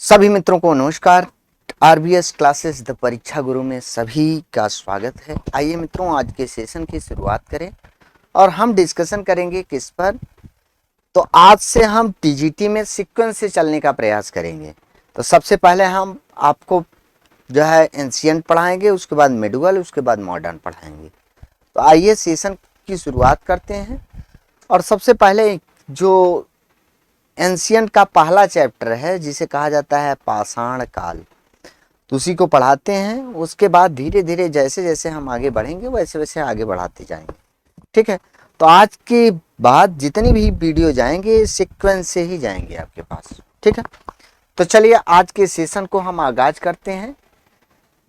सभी मित्रों को नमस्कार। आरबीएस क्लासेस द परीक्षा गुरु में सभी का स्वागत है। आइए मित्रों, आज के सेशन की शुरुआत करें और हम डिस्कशन करेंगे किस पर। तो आज से हम टीजीटी में सीक्वेंस से चलने का प्रयास करेंगे। तो सबसे पहले हम आपको जो है एंशिएंट पढ़ाएंगे, उसके बाद मेडुअल, उसके बाद मॉडर्न पढ़ाएंगे। तो आइए सेशन की शुरुआत करते हैं। और सबसे पहले जो एंशिएंट का पहला चैप्टर है जिसे कहा जाता है पाषाण काल, तो उसी को पढ़ाते हैं। उसके बाद धीरे धीरे जैसे जैसे हम आगे बढ़ेंगे वैसे वैसे आगे बढ़ाते जाएंगे, ठीक है। तो आज के बाद जितनी भी वीडियो जाएंगे सीक्वेंस से ही जाएंगे आपके पास, ठीक है। तो चलिए आज के सेशन को हम आगाज करते हैं।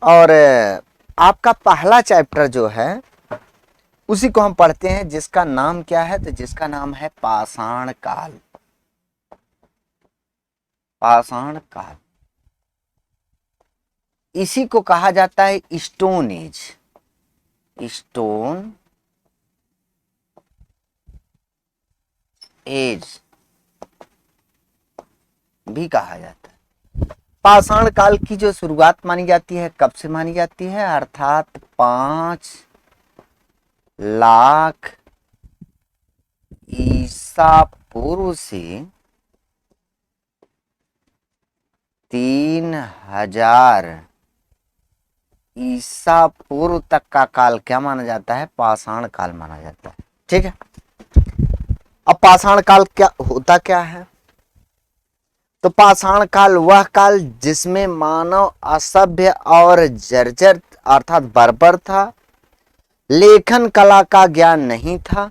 और आपका पहला चैप्टर जो है उसी को हम पढ़ते हैं, जिसका नाम क्या है? तो जिसका नाम है पाषाण काल। पाषाण काल, इसी को कहा जाता है स्टोन एज। स्टोन एज भी कहा जाता है। पाषाण काल की जो शुरुआत मानी जाती है, कब से मानी जाती है? अर्थात 5 लाख ईसा पूर्व से 3000 ईसा पूर्व तक का काल क्या माना जाता है? पाषाण काल माना जाता है, ठीक है। अब पाषाण काल क्या होता क्या है? तो पाषाण काल वह काल जिसमें मानव असभ्य और जर्जर अर्थात बर्बर था, लेखन कला का ज्ञान नहीं था।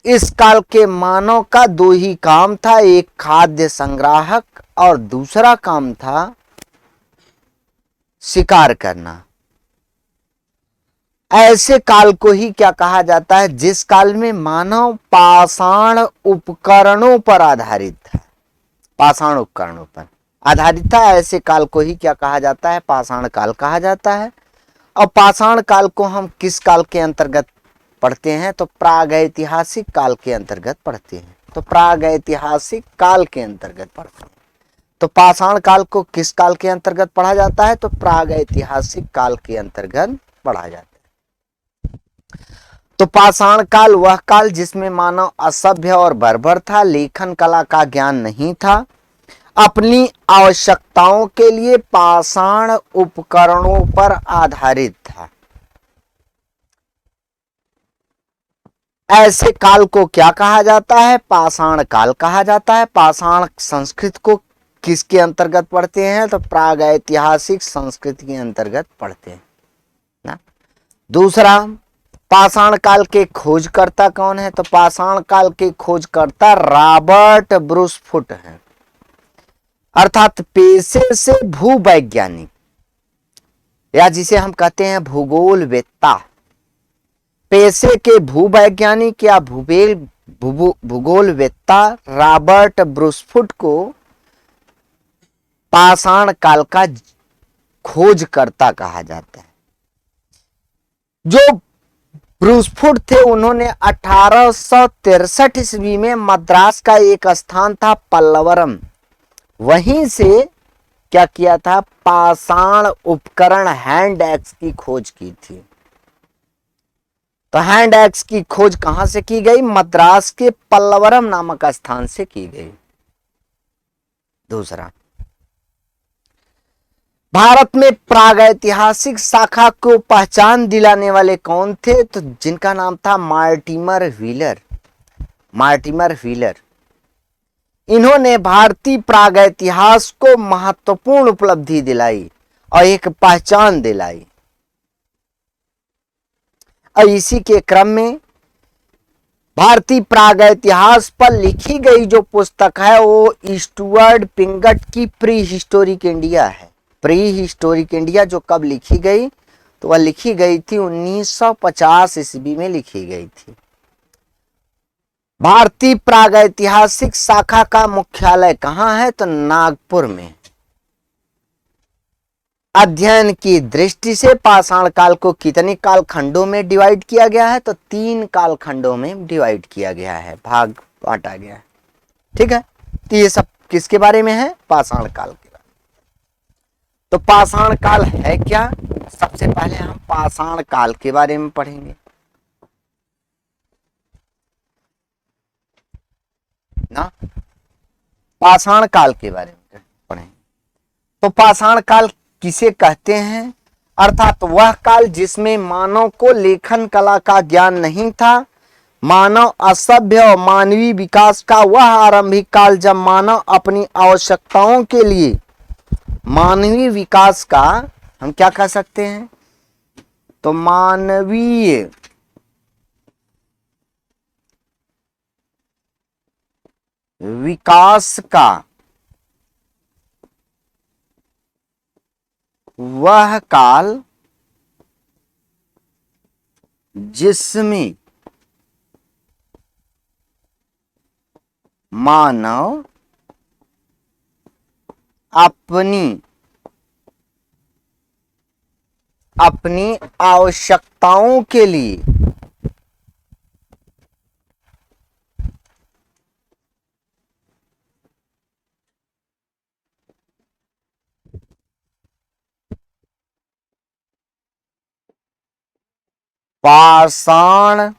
इस काल के मानव का 2 ही काम था, एक खाद्य संग्राहक और दूसरा काम था शिकार करना। ऐसे काल को ही क्या कहा जाता है? जिस काल में मानव पाषाण उपकरणों पर आधारित था, पाषाण उपकरणों पर आधारित था, ऐसे काल को ही क्या कहा जाता है? पाषाण काल कहा जाता है। और पाषाण काल को हम किस काल के अंतर्गत पढ़ते हैं? तो प्रागैतिहासिक काल के अंतर्गत पढ़ते हैं। तो प्रागैतिहासिक काल के अंतर्गत पढ़ते हैं। तो पाषाण काल को किस काल के अंतर्गत पढ़ा जाता है? तो प्रागैतिहासिक काल के अंतर्गत पढ़ा जाता है। तो पाषाण काल वह काल जिसमें मानव असभ्य और बर्बर था, लेखन कला का ज्ञान नहीं था, अपनी आवश्यकताओं के लिए पाषाण उपकरणों पर आधारित था। ऐसे काल को क्या कहा जाता है? पाषाण काल कहा जाता है। पाषाण संस्कृति को किसके अंतर्गत पढ़ते हैं? तो प्रागैतिहासिक संस्कृति के अंतर्गत पढ़ते हैं ना। दूसरा, पाषाण काल के खोजकर्ता कौन है? तो पाषाण काल के खोजकर्ता रॉबर्ट ब्रूसफुट हैं, अर्थात पेशे से भूवैज्ञानिक या जिसे हम कहते हैं भूगोलवेत्ता। पेशे के भूवैज्ञानिक या भूगोलवेत्ता रॉबर्ट ब्रूसफुट को पाषाण काल का खोजकर्ता कहा जाता है। जो ब्रूसफुट थे उन्होंने 1863 ईस्वी में मद्रास का एक स्थान था पल्लवरम, वहीं से क्या किया था? पाषाण उपकरण हैंड एक्स की खोज की थी। तो हैंड एक्स की खोज कहां से की गई? मद्रास के पल्लवरम नामक स्थान से की गई। दूसरा, भारत में प्रागैतिहासिक शाखा को पहचान दिलाने वाले कौन थे? तो जिनका नाम था मार्टिमर व्हीलर। मार्टिमर व्हीलर, इन्होंने भारतीय प्रागैतिहास को महत्वपूर्ण उपलब्धि दिलाई और एक पहचान दिलाई। और इसी के क्रम में भारतीय प्रागैतिहास पर लिखी गई जो पुस्तक है वो स्टुअर्ट पिंगट की प्री हिस्टोरिक इंडिया है। प्री हिस्टोरिक इंडिया जो कब लिखी गई? तो वह लिखी गई थी 1950 ईस्वी में लिखी गई थी। भारतीय प्रागैतिहासिक शाखा का मुख्यालय कहां है? तो नागपुर में। अध्ययन की दृष्टि से पाषाण काल को कितने काल खंडों में डिवाइड किया गया है? तो 3 काल खंडों में डिवाइड किया गया है, भाग बांटा गया है, ठीक है। तो ये सब किसके बारे में है? पाषाण काल के बारे में। तो पाषाण काल है क्या? सबसे पहले हम पाषाण काल के बारे में पढ़ेंगे ना, पाषाण काल के बारे में पढ़ेंगे। तो पाषाण काल किसे कहते हैं? अर्थात वह काल जिसमें मानव को लेखन कला का ज्ञान नहीं था, मानव असभ्य और मानवीय विकास का वह आरंभिक काल जब मानव अपनी आवश्यकताओं के लिए मानवीय विकास का, हम क्या कह सकते हैं? तो मानवीय विकास का वह काल जिसमें मानव अपनी आवश्यकताओं के लिए पाषाण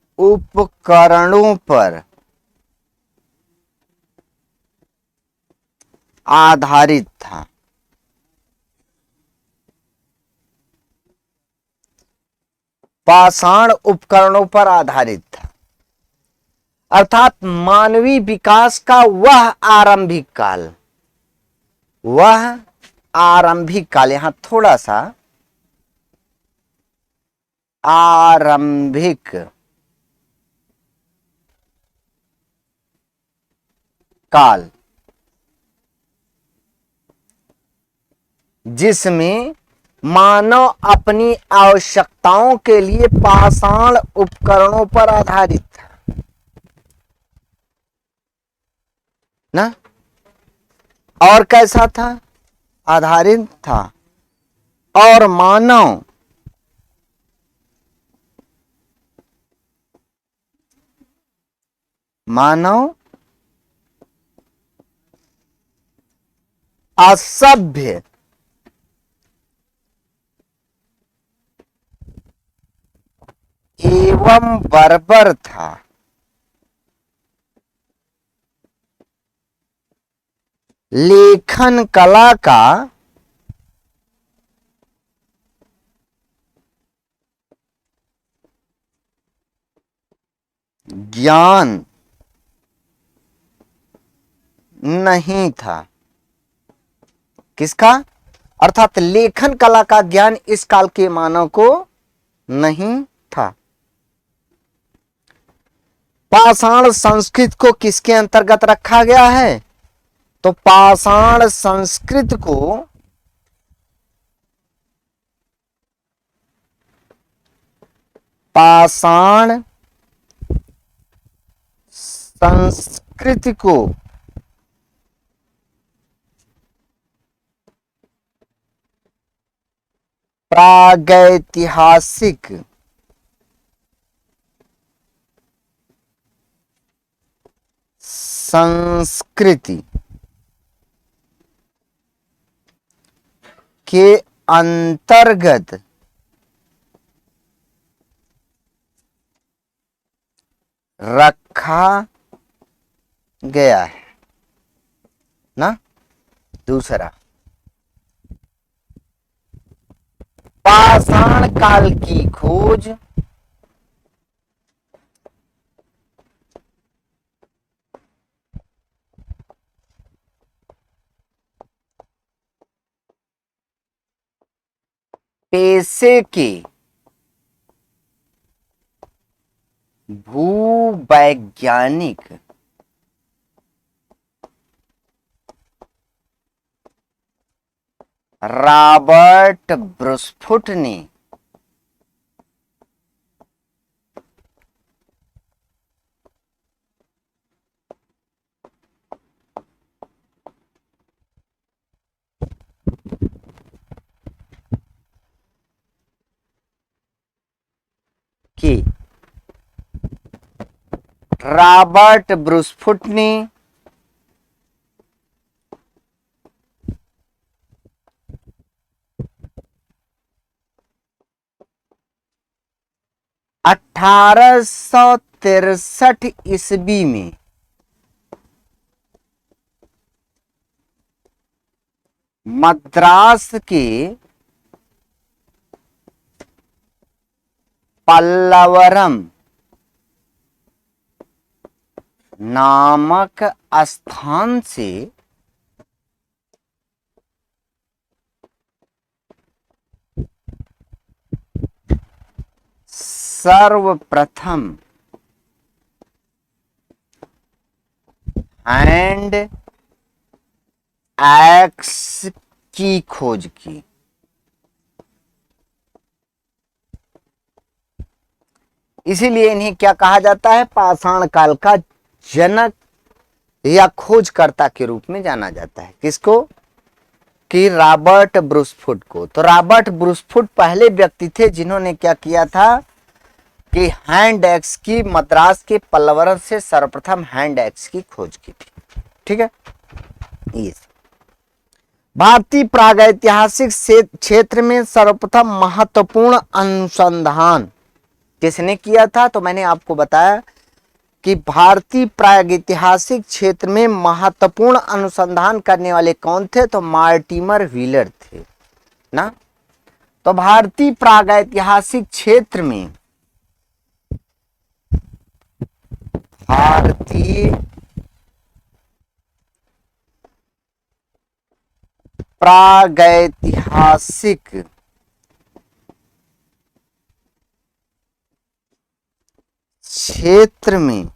उपकरणों पर आधारित था। पाषाण उपकरणों पर आधारित था अर्थात मानवीय विकास का वह आरंभिक काल, यहां थोड़ा सा आरंभिक काल जिसमें मानव अपनी आवश्यकताओं के लिए पाषाण उपकरणों पर आधारित था ना। और कैसा था? आधारित था। और मानव असभ्य एवं बर्बर था। लेखन कला का ज्ञान नहीं था। किसका? अर्थात लेखन कला का ज्ञान इस काल के मानव को नहीं था। पाषाण संस्कृत को किसके अंतर्गत रखा गया है? तो पाषाण संस्कृत को प्रागैतिहासिक संस्कृति के अंतर्गत रखा गया है ना। दूसरा, पाषाण काल की खोज पेशे के भूवैज्ञानिक रॉबर्ट ब्रूसफुट ने रॉबर्ट ब्रूसफुट ने 1863 ईस्वी में मद्रास के पल्लवरम नामक स्थान से सर्वप्रथम हैंड एक्स की खोज की। इसीलिए इन्हें क्या कहा जाता है? पाषाण काल का जनक या खोजकर्ता के रूप में जाना जाता है। किसको? कि रॉबर्ट ब्रूसफुट को। तो रॉबर्ट ब्रूसफुट पहले व्यक्ति थे जिन्होंने क्या किया था कि हैंड एक्स की, मद्रास के पल्लवरम से सर्वप्रथम हैंड एक्स की खोज की थी। ठीक है। ये भारतीय प्रागैतिहासिक क्षेत्र में सर्वप्रथम महत्वपूर्ण अनुसंधान किसने किया था? तो मैंने आपको बताया कि भारतीय प्रागैतिहासिक क्षेत्र में महत्वपूर्ण अनुसंधान करने वाले कौन थे? तो मार्टिमर व्हीलर थे ना। तो भारतीय प्रागैतिहासिक क्षेत्र में भारतीय प्रागैतिहासिक क्षेत्र में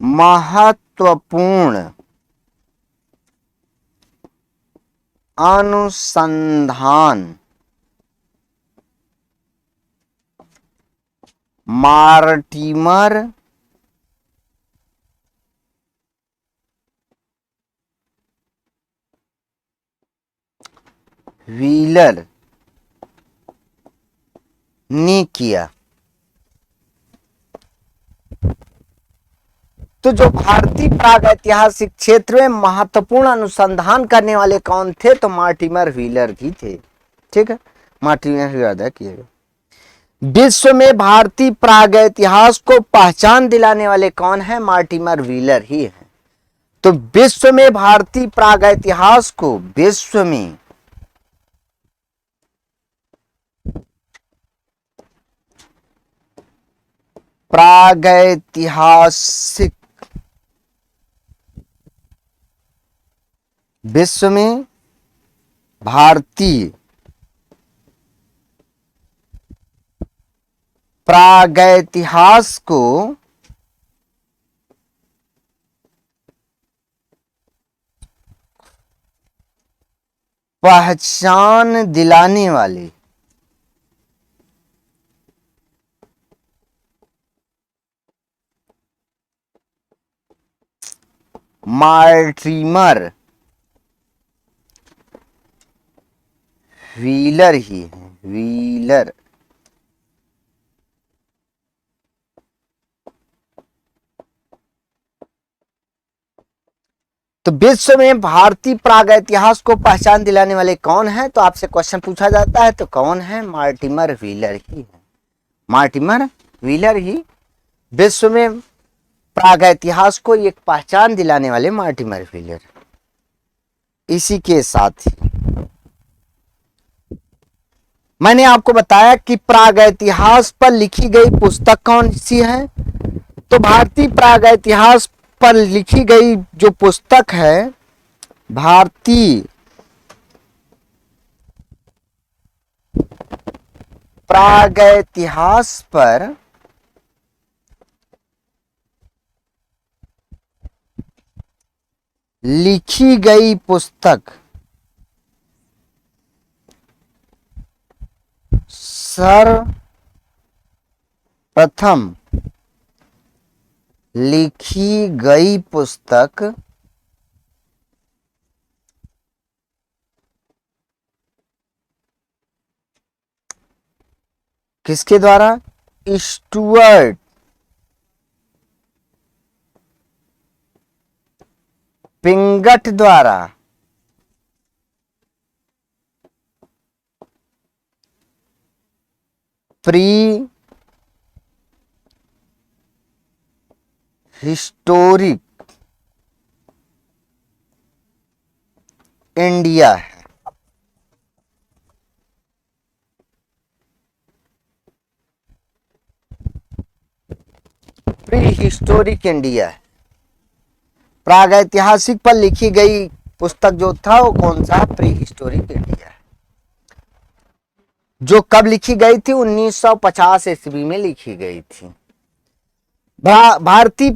महत्वपूर्ण अनुसंधान मार्टिमर व्हीलर ने किया। तो जो भारतीय प्रागैतिहासिक क्षेत्र में महत्वपूर्ण अनुसंधान करने वाले कौन थे? तो मार्टिमर व्हीलर ही थे। ठीक है, मार्टिमर व्हीलर किए गए। विश्व में भारतीय प्रागैतिहास को पहचान दिलाने वाले कौन है? मार्टिमर व्हीलर ही है। तो विश्व में भारतीय प्रागैतिहास को, विश्व में प्रागैतिहासिक, विश्व में भारतीय प्रागैतिहास को पहचान दिलाने वाले मार्टिमर व्हीलर ही है। व्हीलर तो विश्व में भारतीय प्रागैतिहास को पहचान दिलाने वाले कौन है? तो आपसे क्वेश्चन पूछा जाता है तो कौन है? मार्टिमर व्हीलर ही है। मार्टिमर व्हीलर ही विश्व में प्रागैतिहास को एक पहचान दिलाने वाले मार्टिमर व्हीलर। इसी के साथ ही मैंने आपको बताया कि प्रागैतिहास पर लिखी गई पुस्तक कौन सी है? तो भारतीय प्रागैतिहास पर लिखी गई जो पुस्तक है, भारतीय प्रागैतिहास पर लिखी गई पुस्तक सर्वप्रथम लिखी गई पुस्तक किसके द्वारा? स्टुअर्ट पिंगट द्वारा प्री हिस्टोरिक इंडिया है। प्री हिस्टोरिक इंडिया है। प्रागैतिहासिक पर लिखी गई पुस्तक जो था वो कौन सा? प्री हिस्टोरिक इंडिया है। जो कब लिखी गई थी? 1950 ईस्वी में लिखी गई थी। भारतीय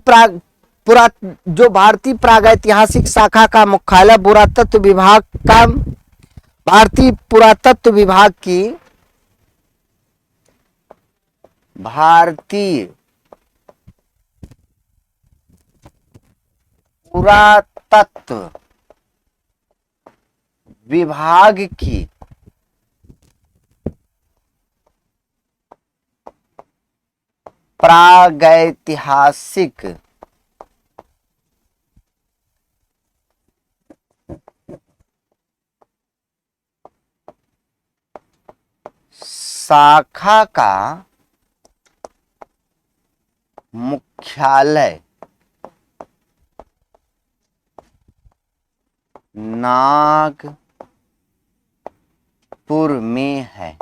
भारतीय प्रागैतिहासिक शाखा का मुख्यालय पुरातत्व विभाग का भारतीय पुरातत्व विभाग की भारतीय पुरातत्व विभाग की प्रागैतिहासिक शाखा का मुख्यालय नागपुर में है।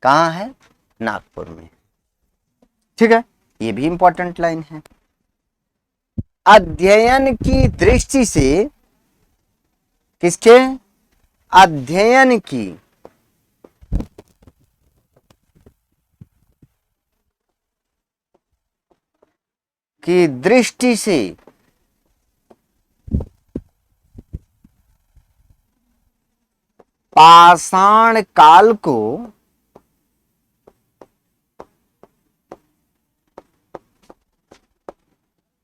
कहाँ है? नागपुर में। ठीक है, ये भी इंपॉर्टेंट लाइन है। अध्ययन की दृष्टि से किसके? अध्ययन की दृष्टि से पाषाण काल को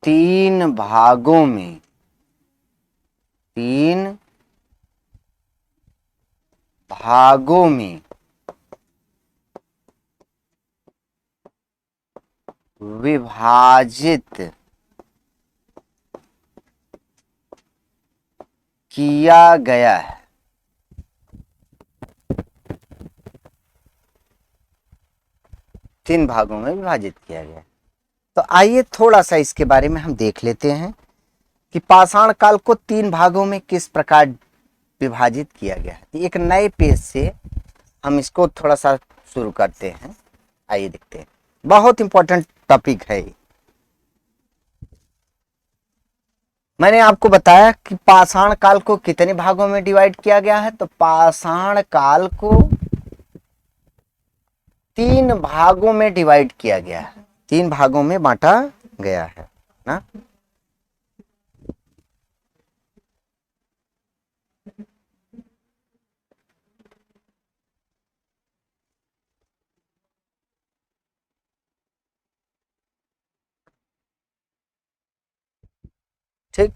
तीन भागों में विभाजित किया गया है। तीन भागों में विभाजित किया गया। तो आइए थोड़ा सा इसके बारे में हम देख लेते हैं कि पाषाण काल को तीन भागों में किस प्रकार विभाजित किया गया है। एक नए पेज से हम इसको थोड़ा सा शुरू करते हैं। आइए देखते हैं, बहुत इंपॉर्टेंट टॉपिक है। मैंने आपको बताया कि पाषाण काल को कितने भागों में डिवाइड किया गया है। तो पाषाण काल को तीन भागों में डिवाइड किया गया है, तीन भागों में बांटा गया है ना। ठीक,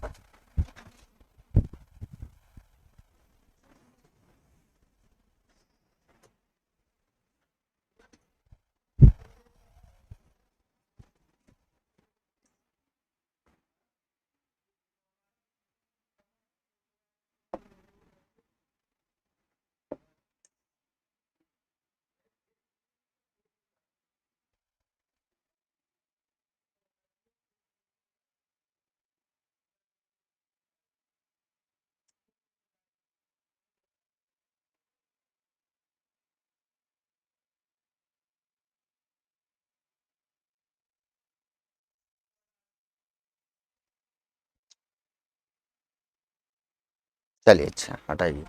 चलिए अच्छा हटाइए।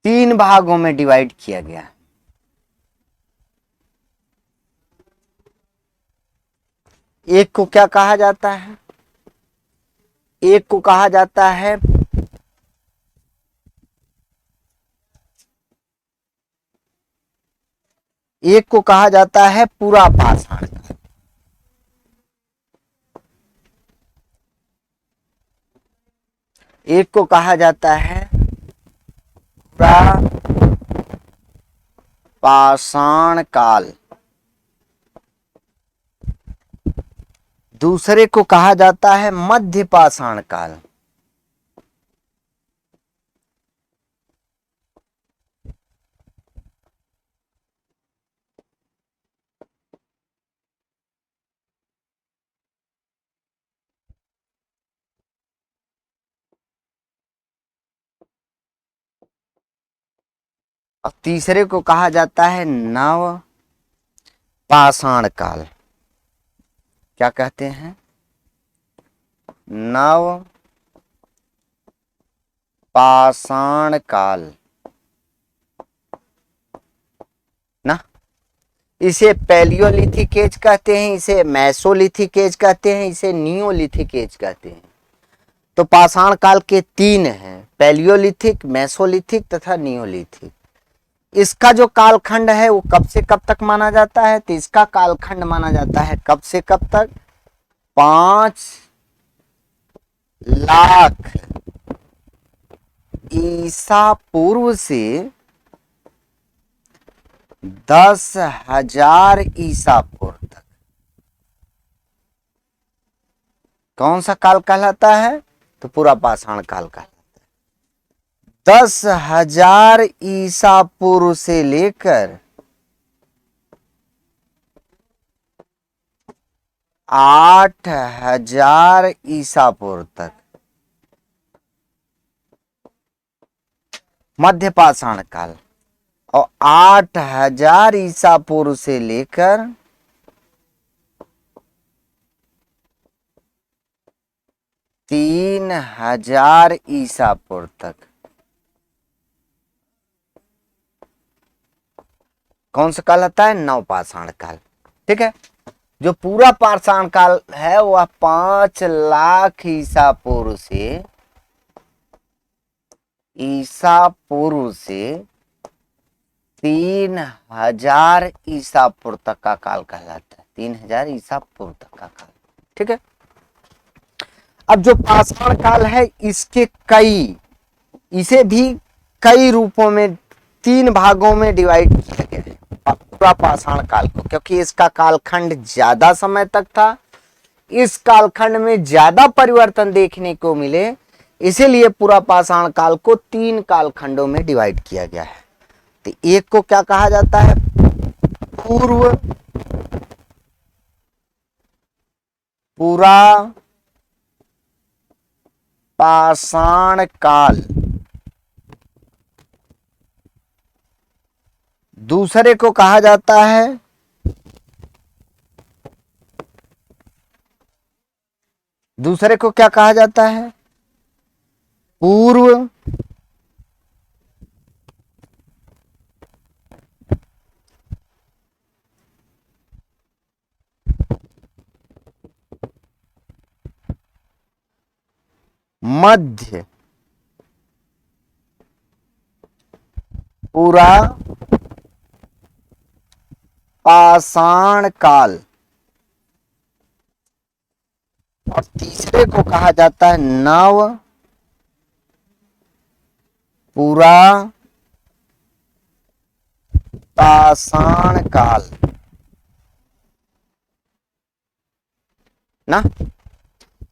तीन भागों में डिवाइड किया गया है। एक को क्या कहा जाता है? एक को कहा जाता है पूरा पाषाण काल। एक को कहा जाता है पूरा पाषाण काल। दूसरे को कहा जाता है मध्य पाषाण काल। और तीसरे को कहा जाता है नव पाषाण काल। क्या कहते हैं? नव पाषाण काल ना। इसे पैलियोलिथिक एज कहते हैं, इसे मेसोलिथिक एज कहते हैं, इसे नियोलिथिक एज कहते हैं। तो पाषाण काल के तीन हैं, पैलियोलिथिक, मेसोलिथिक तथा नियोलिथिक। इसका जो कालखंड है वो कब से कब तक माना जाता है? तो इसका कालखंड माना जाता है कब से कब तक? 5 लाख ईसा पूर्व से 10,000 ईसा पूर्व तक। कौन सा काल कहलाता है? तो पूरा पाषाण काल कहलाता है। 10,000 ईसा पूर्व से लेकर 8,000 ईसा पूर्व तक मध्य पाषाण काल, और 8,000 ईसा पूर्व से लेकर 3,000 ईसा पूर्व तक कौन सा काल आता है? नवपाषाण काल। ठीक है। जो पूरा पाषाण काल है वह 5 लाख ईसा पूर्व से 3,000 ईसा पूर्व तक का काल कहलाता है। 3,000 ईसा पूर्व तक का काल। ठीक है। अब जो पाषाण काल है इसे भी कई रूपों में 3 भागों में डिवाइड किया गया है पूरा पाषाण काल को, क्योंकि इसका कालखंड ज्यादा समय तक था, इस कालखंड में ज्यादा परिवर्तन देखने को मिले, इसीलिए पूरा पाषाण काल को 3 कालखंडों में डिवाइड किया गया है। तो एक को क्या कहा जाता है? पूरा पाषाण काल। दूसरे को कहा जाता है क्या कहा जाता है? पूर्व मध्य पूरा पाषाण काल, और तीसरे को कहा जाता है नव पूरा पाषाण काल ना।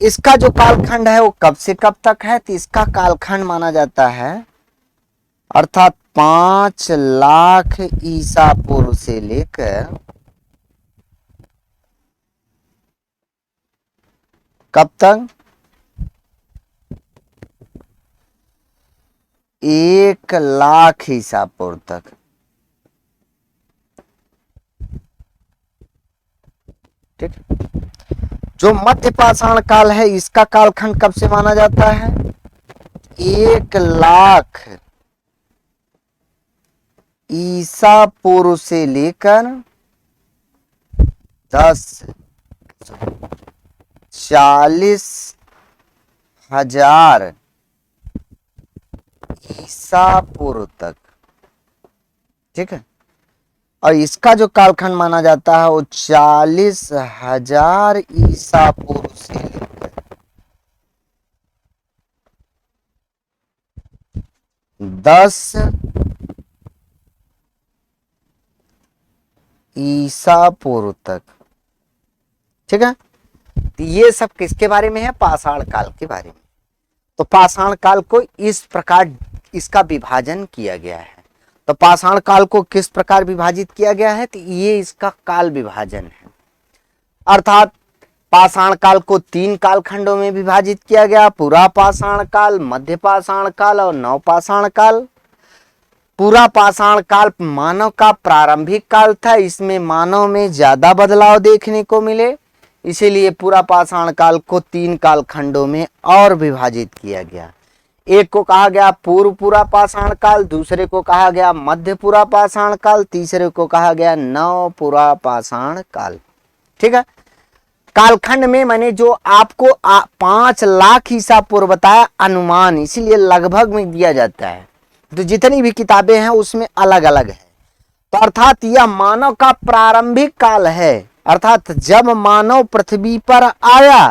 इसका जो कालखंड है वो कब से कब तक है? तो इसका कालखंड माना जाता है अर्थात 5 लाख ईसा पूर्व से लेकर कब तक? 1 लाख ईसा पूर्व तक। ठीक। जो मध्य पाषाण काल है इसका कालखंड कब से माना जाता है? 1 लाख ईसा पूर्व से लेकर 40,000 ईसा पूर्व तक। ठीक है। और इसका जो कालखंड माना जाता है वो 40,000 ईसा पूर्व से लेकर 10 ईसा पूर्व तक। ठीक है। तो ये सब किसके बारे में है? पाषाण काल के बारे में। तो पाषाण काल को इस प्रकार इसका विभाजन किया गया है। तो पाषाण काल को किस प्रकार विभाजित किया गया है? तो ये इसका काल विभाजन है। अर्थात पाषाण काल को 3 कालखंडों में विभाजित किया गया, पूरा पाषाण काल, मध्य पाषाण काल और नव पाषाण काल। पूरा पाषाण काल मानव का प्रारंभिक काल था, इसमें मानव में ज्यादा बदलाव देखने को मिले, इसीलिए पूरा पाषाण काल को 3 कालखंडों में और विभाजित किया गया। एक को कहा गया पूर्व पूरा पाषाण काल, दूसरे को कहा गया मध्य पूरा पाषाण काल, तीसरे को कहा गया नव पूरा पाषाण काल। ठीक है, कालखंड में मैंने जो आपको 5 लाख ईसा पूर्व बताया अनुमान, इसीलिए लगभग में दिया जाता है। तो जितनी भी किताबें हैं उसमें अलग अलग है। तो अर्थात यह मानव का प्रारंभिक काल है, अर्थात जब मानव पृथ्वी पर आया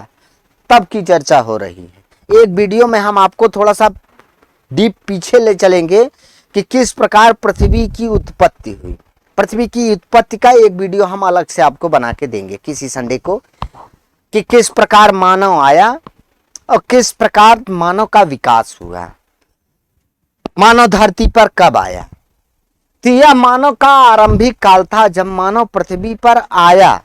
तब की चर्चा हो रही है। एक वीडियो में हम आपको थोड़ा सा डीप पीछे ले चलेंगे कि किस प्रकार पृथ्वी की उत्पत्ति हुई। पृथ्वी की उत्पत्ति का एक वीडियो हम अलग से आपको बना के देंगे किसी संडे को, कि किस प्रकार मानव आया और किस प्रकार मानव का विकास हुआ, मानव धरती पर कब आया। तो यह मानव का आरंभिक काल था। जब मानव पृथ्वी पर आया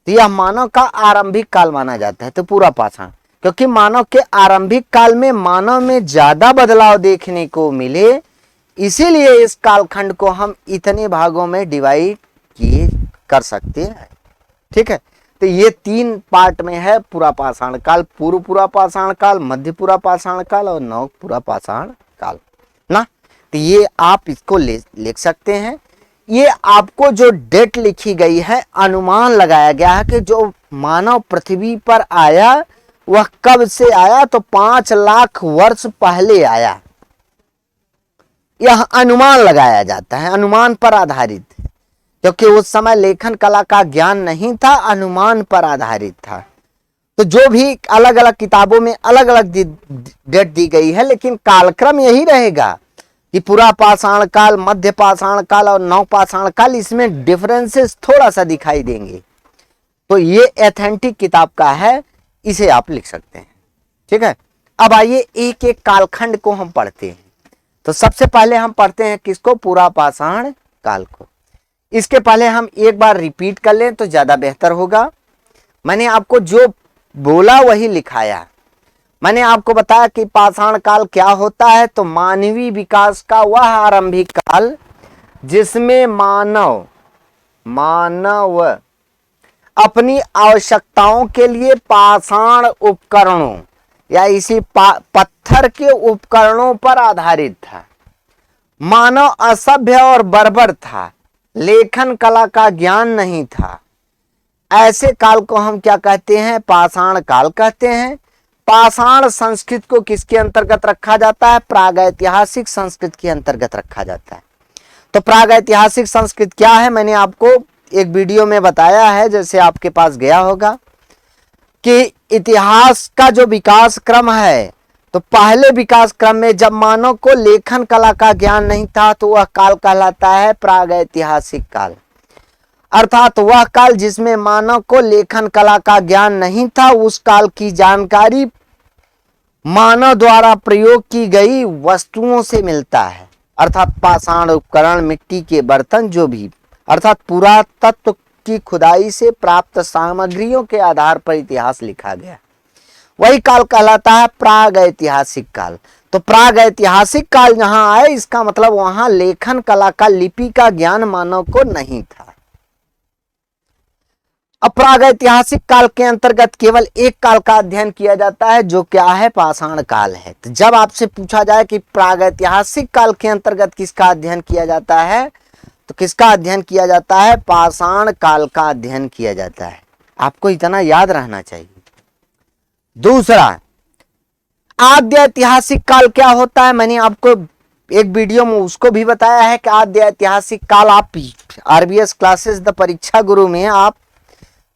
तो यह मानव का आरंभिक काल माना जाता है। तो पूरा पाषाण, क्योंकि मानव के आरंभिक काल में मानव में ज्यादा बदलाव देखने को मिले, इसीलिए इस कालखंड को हम इतने भागों में डिवाइड किए कर सकते हैं। ठीक है, तो ये 3 पार्ट में है पूरा पाषाण काल, पूर्व पूरा पाषाण काल, मध्य पूरा पाषाण काल और नव पूरा पाषाण काल ना। तो ये आप इसको लिख सकते हैं। ये आपको जो डेट लिखी गई है, अनुमान लगाया गया है कि जो मानव पृथ्वी पर आया वह कब से आया, तो 5 लाख वर्ष पहले आया। यह अनुमान लगाया जाता है, अनुमान पर आधारित, क्योंकि उस समय लेखन कला का ज्ञान नहीं था, अनुमान पर आधारित था। तो जो भी अलग अलग किताबों में अलग अलग डेट दी गई है, लेकिन कालक्रम यही रहेगा कि पूरा पाषाण काल, मध्य पाषाण काल और नव पाषाण काल, इसमें डिफरेंसेस थोड़ा सा दिखाई देंगे। तो ये एथेंटिक किताब का है, इसे आप लिख सकते हैं। ठीक है, अब आइए एक एक कालखंड को हम पढ़ते हैं। तो सबसे पहले हम पढ़ते हैं किसको? पूरा पाषाण काल को। इसके पहले हम एक बार रिपीट कर लें तो ज्यादा बेहतर होगा। मैंने आपको जो बोला वही लिखाया। मैंने आपको बताया कि पाषाण काल क्या होता है, तो मानवीय विकास का वह आरंभिक काल जिसमें मानव अपनी आवश्यकताओं के लिए पाषाण उपकरणों या इसी पत्थर के उपकरणों पर आधारित था। मानव असभ्य और बर्बर था, लेखन कला का ज्ञान नहीं था। ऐसे काल को हम क्या कहते हैं? पाषाण काल कहते हैं। पाषाण संस्कृत को किसके अंतर्गत रखा जाता है? प्रागैतिहासिक संस्कृत के अंतर्गत रखा जाता है। तो प्रागैतिहासिक संस्कृत क्या है? मैंने आपको एक वीडियो में बताया है, जैसे आपके पास गया होगा, कि इतिहास का जो विकास क्रम है, तो पहले विकास क्रम में जब मानव को लेखन कला का ज्ञान नहीं था, तो वह काल कहलाता है प्रागैतिहासिक काल। अर्थात वह काल जिसमें मानव को लेखन कला का ज्ञान नहीं था, उस काल की जानकारी मानव द्वारा प्रयोग की गई वस्तुओं से मिलता है। अर्थात पाषाण उपकरण, मिट्टी के बर्तन, जो भी, अर्थात पुरातत्व की खुदाई से प्राप्त सामग्रियों के आधार पर इतिहास लिखा गया, वही काल कहलाता है प्रागैतिहासिक काल। तो प्रागैतिहासिक काल जहां आए, इसका मतलब वहां लेखन कला का, लिपि का ज्ञान मानव को नहीं था। अब प्रागैतिहासिक काल के अंतर्गत केवल एक काल का अध्ययन किया जाता है, जो क्या है? पाषाण काल है। तो जब आपसे पूछा जाए कि प्रागैतिहासिक काल के अंतर्गत किसका अध्ययन किया जाता है, तो किसका अध्ययन किया जाता है? पाषाण काल का अध्ययन किया जाता है। आपको इतना याद रहना चाहिए। दूसरा, आद्य ऐतिहासिक काल क्या होता है? मैंने आपको एक वीडियो में उसको भी बताया है कि आद्य ऐतिहासिक काल आप आरबीएस क्लासेस द परीक्षा गुरु में आप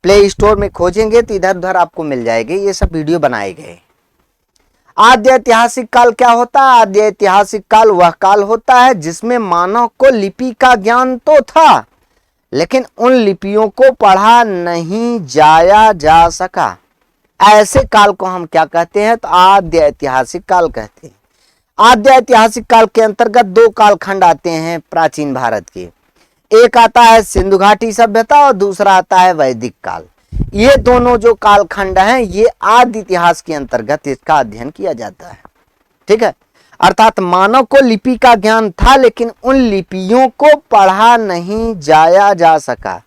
प्ले स्टोर में खोजेंगे तो इधर उधर आपको मिल जाएंगे, ये सब वीडियो बनाए गए। आद्य ऐतिहासिक काल क्या होता है? आद्य ऐतिहासिक काल वह काल होता है जिसमें मानव को लिपि का ज्ञान तो था, लेकिन उन लिपियों को पढ़ा नहीं जाया जा सका। ऐसे काल को हम क्या कहते हैं? तो आद्य ऐतिहासिक काल कहते हैं। आद्य ऐतिहासिक काल के अंतर्गत दो कालखंड आते हैं प्राचीन भारत के। एक आता है सिंधु घाटी सभ्यता और दूसरा आता है वैदिक काल। ये दोनों जो कालखंड हैं ये आदि इतिहास के अंतर्गत इसका अध्ययन किया जाता है। ठीक है, अर्थात मानव को लिपि का ज्ञान था लेकिन उन लिपियों को पढ़ा नहीं जाया जा सका।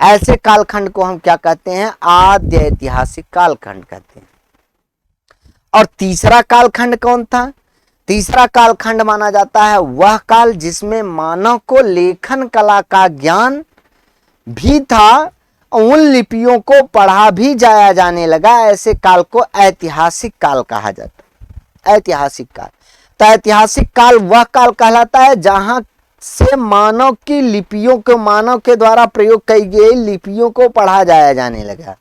ऐसे कालखंड को हम क्या कहते हैं? आद्य ऐतिहासिक कालखंड कहते हैं। और तीसरा कालखंड कौन था? तीसरा कालखंड माना जाता है वह काल जिसमें मानव को लेखन कला का ज्ञान भी था, उन लिपियों को पढ़ा भी जाया जाने लगा। ऐसे काल को ऐतिहासिक काल कहा जाता है। ऐतिहासिक काल, तो ऐतिहासिक काल वह काल कहलाता है जहां से मानव की लिपियों को, मानव के द्वारा प्रयोग की गई लिपियों को पढ़ा जाया जाने लगा।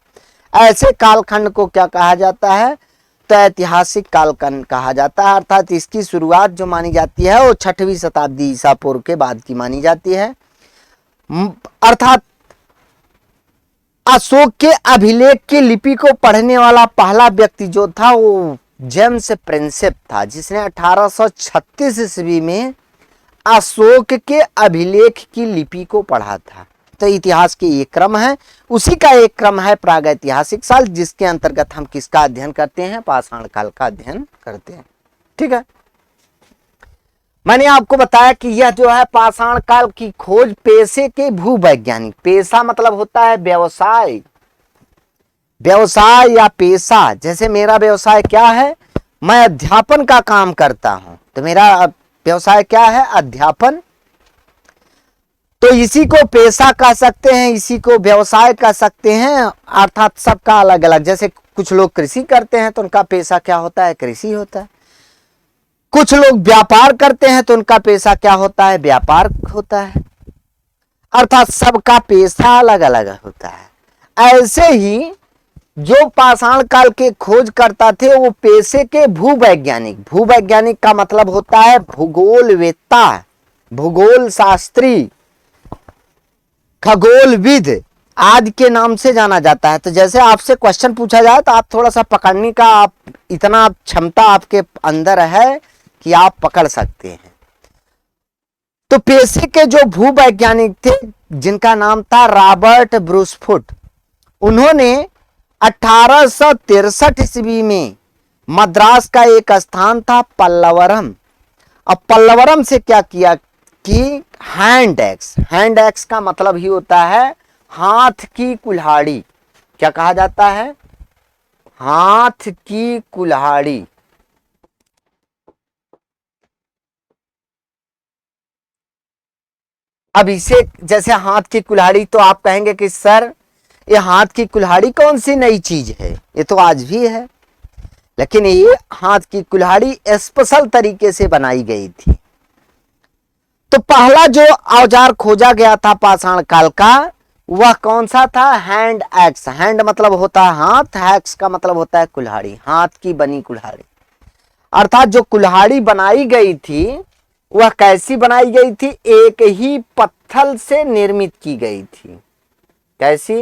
ऐसे कालखंड को क्या कहा जाता है? तो ऐतिहासिक कालखंड कहा जाता है। अर्थात इसकी शुरुआत जो मानी जाती है वो 6वीं शताब्दी ईसा पूर्व के बाद की मानी जाती है। अर्थात अशोक के अभिलेख की लिपि को पढ़ने वाला पहला व्यक्ति जो था वो जेम्स प्रिंसेप था, जिसने 1836 ईस्वी में अशोक के अभिलेख की लिपि को पढ़ा था। तो इतिहास के ये क्रम है, उसी का एक क्रम है प्रागैतिहासिक काल, जिसके अंतर्गत हम किसका अध्ययन करते हैं? पाषाण काल का अध्ययन करते हैं। ठीक है, मैंने आपको बताया कि यह जो है पाषाण काल की खोज पेशे के भूवैज्ञानिक, पेशा मतलब होता है व्यवसाय, व्यवसाय या पेशा। जैसे मेरा व्यवसाय क्या है? मैं अध्यापन का काम करता हूं, तो मेरा व्यवसाय क्या है? अध्यापन। तो इसी को पेशा कह सकते हैं, इसी को व्यवसाय कह सकते हैं। अर्थात सबका अलग अलग, जैसे कुछ लोग कृषि करते हैं तो उनका पेशा क्या होता है? कृषि होता है। कुछ लोग व्यापार करते हैं तो उनका पेशा क्या होता है? व्यापार होता है। अर्थात सबका पेशा अलग अलग होता है। ऐसे ही जो पाषाण काल के खोज करता थे वो पेशे के भूवैज्ञानिक, भूवैज्ञानिक का मतलब होता है भूगोलवेत्ता, भूगोल शास्त्री, खगोलविद आदि के नाम से जाना जाता है। तो जैसे आपसे क्वेश्चन पूछा जाए तो आप थोड़ा सा पकड़ने का, आप इतना क्षमता आपके अंदर है कि आप पकड़ सकते हैं। तो पेशे के जो भूवैज्ञानिक थे जिनका नाम था रॉबर्ट ब्रूसफुट, उन्होंने 1863 ईस्वी में मद्रास का एक स्थान था पल्लवरम। अब पल्लवरम से क्या किया कि हैंड एक्स, हैंड एक्स का मतलब ही होता है हाथ की कुल्हाड़ी। क्या कहा जाता है? हाथ की कुल्हाड़ी। अब इसे जैसे हाथ की कुल्हाड़ी, तो आप कहेंगे कि सर ये हाथ की कुल्हाड़ी कौन सी नई चीज है? ये तो आज भी है, लेकिन ये हाथ की कुल्हाड़ी स्पेशल तरीके से बनाई गई थी। तो पहला जो औजार खोजा गया था पाषाण काल का वह कौन सा था? Hand axe. हैंड मतलब होता है हाथ, एक्स का मतलब होता है कुल्हाड़ी, हाथ की बनी कुल्हाड़ी। अर्थात जो कुल्हाड़ी बनाई गई थी वह कैसी बनाई गई थी? एक ही पत्थर से निर्मित की गई थी। कैसी?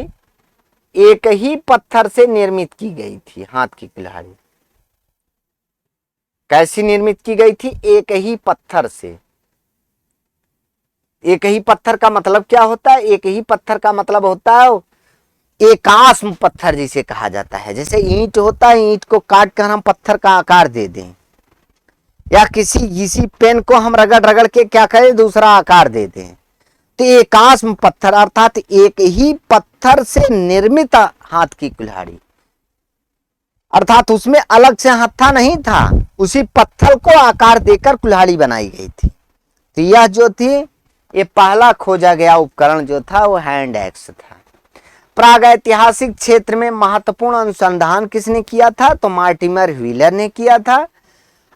एक ही पत्थर से निर्मित की गई थी हाथ की कुल्हाड़ी। कैसी निर्मित की गई थी? एक ही पत्थर से। एक ही पत्थर का मतलब क्या होता है? एक ही पत्थर का मतलब होता है एकास्म पत्थर जिसे कहा जाता है। जैसे ईंट होता है, ईंट को काट कर हम पत्थर का आकार दे दें, या किसी पेन को हम रगड़ रगड़ के क्या करें? दूसरा आकार दे दें। तो एकास्म पत्थर अर्थात एक ही पत्थर से निर्मित हाथ की कुल्हाड़ी, अर्थात उसमें अलग से हत्था नहीं था, उसी पत्थर को आकार देकर कुल्हाड़ी बनाई गई थी। तो यह जो थी ये पहला खोजा गया उपकरण जो था वो हैंड एक्स था। प्रागैतिहासिक क्षेत्र में महत्वपूर्ण अनुसंधान किसने किया था? तो मार्टिमर व्हीलर ने किया था।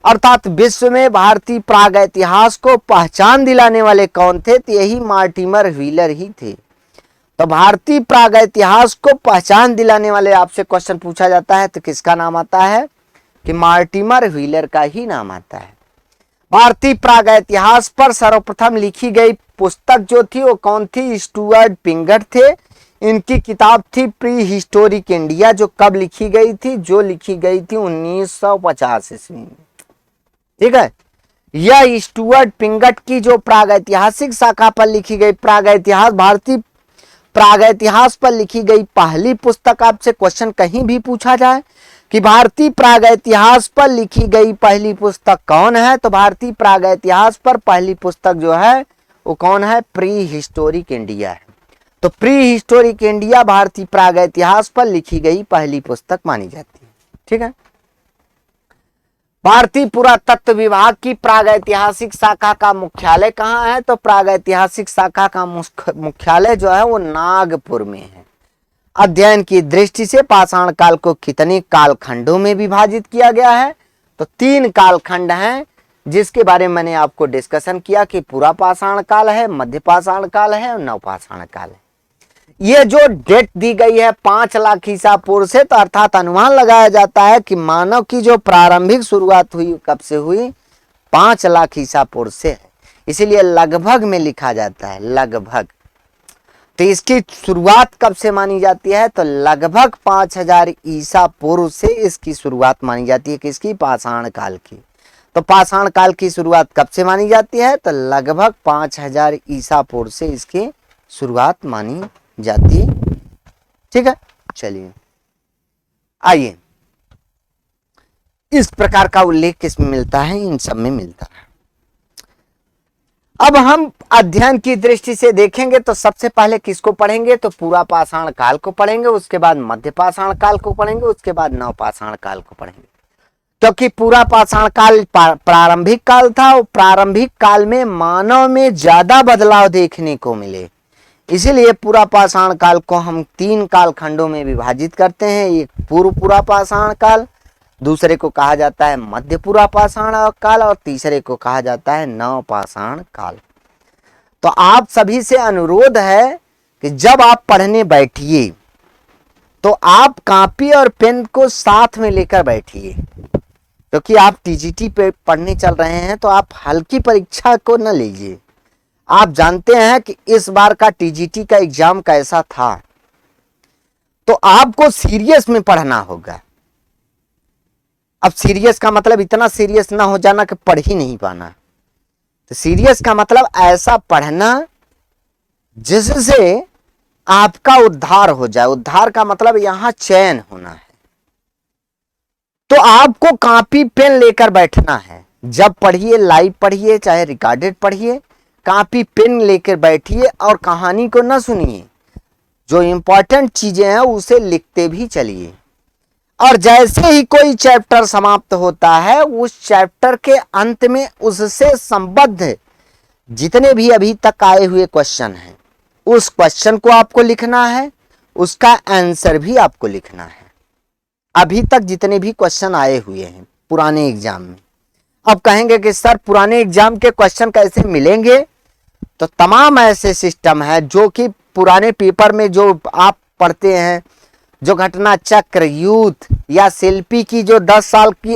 अर्थात विश्व में भारतीय प्रागैतिहास को पहचान दिलाने वाले कौन थे? तो यही मार्टिमर व्हीलर ही थे। तो भारतीय प्रागैतिहास को पहचान दिलाने वाले आपसे क्वेश्चन पूछा जाता है तो किसका नाम आता है? कि मार्टिमर व्हीलर का ही नाम आता है। भारतीय प्रागैतिहास पर सर्वप्रथम लिखी गई पुस्तक जो थी वो कौन थी? स्टुअर्ट पिंगट थे। इनकी किताब थी प्री हिस्टोरिक इंडिया, जो कब लिखी गई थी, जो लिखी गई थी 1950 ईस्वी में। ठीक है। यह स्टुअर्ट पिंगट की जो प्रागैतिहासिक शाखा पर लिखी गई प्रागैतिहास, भारतीय प्रागैतिहास पर लिखी गई पहली पुस्तक। आपसे क्वेश्चन कहीं भी पूछा जाए कि भारतीय प्रागैतिहास पर लिखी गई पहली पुस्तक कौन है, तो भारतीय प्रागैतिहास पर पहली पुस्तक जो है वो कौन है, प्री हिस्टोरिक इंडिया है। तो प्री हिस्टोरिक इंडिया भारतीय प्रागैतिहास पर लिखी गई पहली पुस्तक मानी जाती है। ठीक है। भारतीय पुरातत्व विभाग की प्रागैतिहासिक शाखा का मुख्यालय कहाँ है, तो प्रागैतिहासिक शाखा का मुख्यालय जो है वो नागपुर में है। अध्ययन की दृष्टि से पाषाण काल को कितने कालखंडों में विभाजित किया गया है, तो 3 कालखंड हैं, जिसके बारे में मैंने आपको डिस्कशन किया कि पूरा पाषाण काल है, मध्य पाषाण काल है और नवपाषाण काल है। ये जो डेट दी गई है 5 लाख ईसा पूर्व से, तो अर्थात अनुमान लगाया जाता है कि मानव की जो प्रारंभिक शुरुआत हुई कब से हुई, 5 लाख ईसा पूर्व से है। इसीलिए लगभग में लिखा जाता है, लगभग। तो इसकी शुरुआत कब से मानी जाती है, तो लगभग 5000 ईसा पूर्व से इसकी शुरुआत मानी जाती है। किसकी, पाषाण काल की। तो पाषाण काल की शुरुआत कब से मानी जाती है, तो लगभग 5000 ईसा पूर्व से इसकी शुरुआत मानी जाती। ठीक है। चलिए आइए, इस प्रकार का उल्लेख किसमें मिलता है, इन सब में मिलता है। अब हम अध्ययन की दृष्टि से देखेंगे तो सबसे पहले किसको पढ़ेंगे, तो पूरा पाषाण काल को पढ़ेंगे, उसके बाद मध्य पाषाण काल को पढ़ेंगे, उसके बाद नवपाषाण काल को पढ़ेंगे। क्योंकि पूरा पाषाण काल प्रारंभिक काल था और प्रारंभिक काल में मानव में ज्यादा बदलाव देखने को मिले, इसीलिए पूरा पाषाण काल को हम 3 कालखंडों में विभाजित करते हैं। एक पूरा पाषाण काल, दूसरे को कहा जाता है मध्य पूरा पाषाण काल और तीसरे को कहा जाता है नवपाषाण काल। तो आप सभी से अनुरोध है कि जब आप पढ़ने बैठिए तो आप कॉपी और पेन को साथ में लेकर बैठिए, क्योंकि आप टीजीटी पे पढ़ने चल रहे हैं, तो आप हल्की परीक्षा को न लीजिए। आप जानते हैं कि इस बार का टीजीटी का एग्जाम कैसा था, तो आपको सीरियस में पढ़ना होगा। अब सीरियस का मतलब इतना सीरियस ना हो जाना कि पढ़ ही नहीं पाना, तो सीरियस का मतलब ऐसा पढ़ना जिससे आपका उद्धार हो जाए। उद्धार का मतलब यहां चयन होना है। तो आपको कॉपी पेन लेकर बैठना है। जब पढ़िए, लाइव पढ़िए चाहे रिकॉर्डेड पढ़िए, कॉपी पेन लेकर बैठिए और कहानी को न सुनिए, जो इंपॉर्टेंट चीजें हैं उसे लिखते भी चलिए। और जैसे ही कोई चैप्टर समाप्त होता है, उस चैप्टर के अंत में उससे संबद्ध जितने भी अभी तक आए हुए क्वेश्चन हैं, उस क्वेश्चन को आपको लिखना है, उसका आंसर भी आपको लिखना है। अभी तक जितने भी क्वेश्चन आए हुए हैं पुराने एग्जाम में। अब कहेंगे कि सर पुराने एग्जाम के क्वेश्चन कैसे मिलेंगे, तो तमाम ऐसे सिस्टम है जो कि पुराने पेपर में जो आप पढ़ते हैं, जो घटना चक्र, यूथ या शिल्पी की जो 10 साल की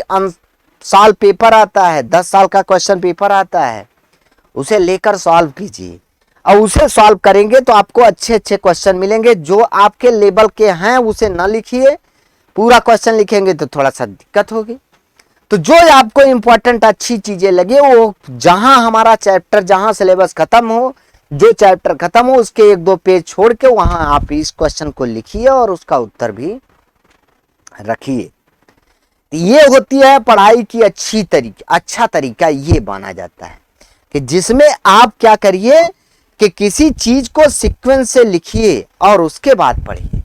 साल पेपर आता है, 10 साल का क्वेश्चन पेपर आता है, उसे लेकर सॉल्व कीजिए। और उसे सॉल्व करेंगे तो आपको अच्छे अच्छे क्वेश्चन मिलेंगे। जो आपके लेवल के हैं उसे न लिखिए, पूरा क्वेश्चन लिखेंगे तो थोड़ा सा दिक्कत होगी। तो जो आपको इंपॉर्टेंट अच्छी चीजें लगे, वो जहां हमारा चैप्टर, जहां सिलेबस खत्म हो, जो चैप्टर खत्म हो उसके 1-2 पेज छोड़ के वहां आप इस क्वेश्चन को लिखिए और उसका उत्तर भी रखिए। ये होती है पढ़ाई की अच्छा तरीका। ये माना जाता है कि जिसमें आप क्या करिए कि किसी चीज को सीक्वेंस से लिखिए और उसके बाद पढ़िए,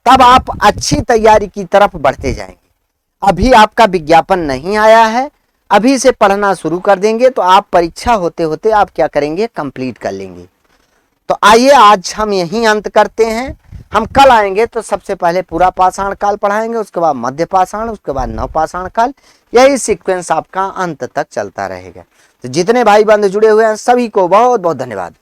तब आप अच्छी तैयारी की तरफ बढ़ते जाएंगे। अभी आपका विज्ञापन नहीं आया है, अभी से पढ़ना शुरू कर देंगे तो आप परीक्षा होते होते आप क्या करेंगे, कंप्लीट कर लेंगे। तो आइए आज हम यहीं अंत करते हैं। हम कल आएंगे तो सबसे पहले पूरा पाषाण काल पढ़ाएंगे, उसके बाद मध्य पाषाण, उसके बाद नवपाषाण काल। यही सीक्वेंस आपका अंत तक चलता रहेगा। तो जितने भाई बंधु जुड़े हुए हैं सभी को बहुत बहुत धन्यवाद।